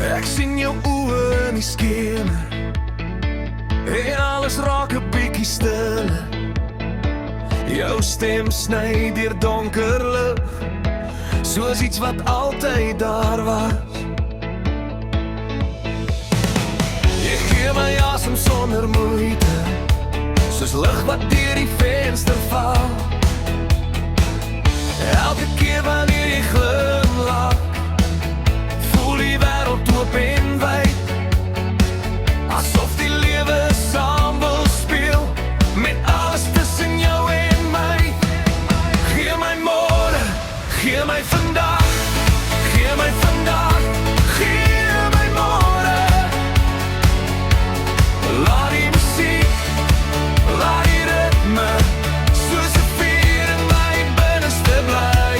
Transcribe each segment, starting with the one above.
Ek sien jou oë in die skemer en alles raak 'n bietjie stiller. Jou stem sny deur donker lug, soos iets wat altyd daar was. Jy gee my asem sonder moeite, soos lig wat deur die venster val. Elke keer wanneer jy glimlag, voel die wêreld oop en wyd, asof die lewe saam wil speel, met alles tussen jou en my. Gee my môre, gee my vandag, gee my vandag, gee my môre. Laat die musiek, laat die ritme, soos 'n vuur in my binneste bly.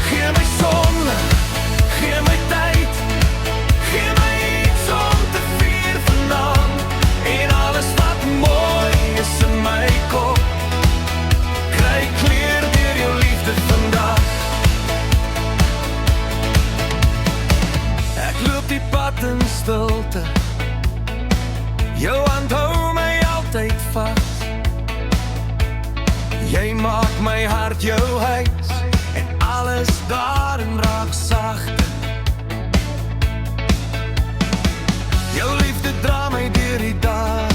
Gee my sonlig, gee my tyd, gee my iets om te vier vanaand, en alles wat mooi is in my kop, kry kleur deur jou liefde vandag. Ek loop die pad in stilte, jou hand hou my altyd vas. Jy maak my hart jou huis, en alles daarin raak sagter. Jou liefde dra my deur die dag,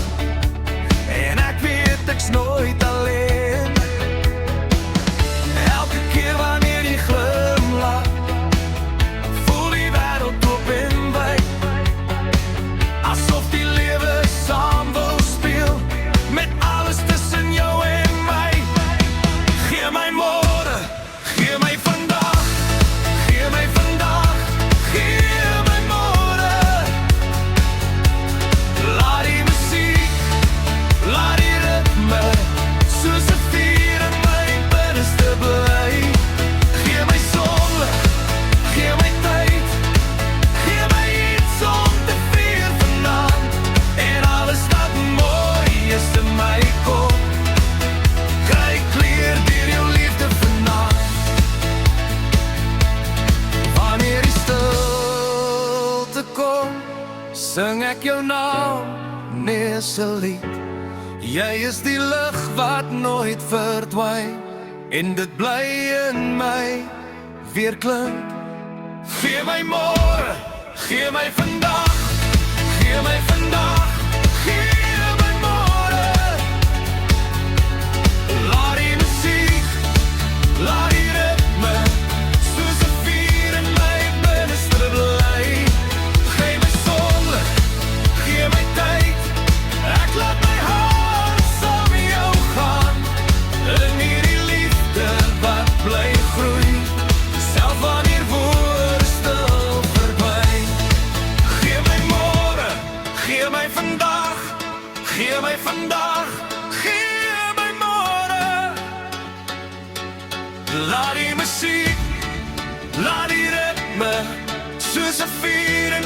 en ek weet ek's nooit alleen. Elke keer wanneer jy glimlag, voel die wêreld oop en wyd, asof die lewe saam wil speel, met alles tussen jou en my. Gee my môre, gee my vandag, gee my vandag, gee my môre. Laat die musiek, laat die ritme, soos 'n vuur in my binneste bly. Gee my sonlig, gee my tyd, gee my iets om te vier vanaand, en alles wat mooi is in my kop, kry kleur deur jou liefde vanaand. Wanneer die stilte kom, sing ek jou naam nes 'n lied. Jy is die lig wat nooit verdwyn, en dit bly in my weer klink. Gee my môre, gee my vandag, gee my vandag, gee my môre. Laat die musiek, laat die ritme, soos 'n vuur in my binneste bly. Gee my sonlig, gee my tyd, ek laat my hart saam met jou gaan, in hierdie liefde wat bly groei, selfs wanneer woorde stil verdwyn. Gee my môre, gee my vandag, gee my vandag, gee my môre. Laat die musiek, laat die ritme, soos 'n vuur in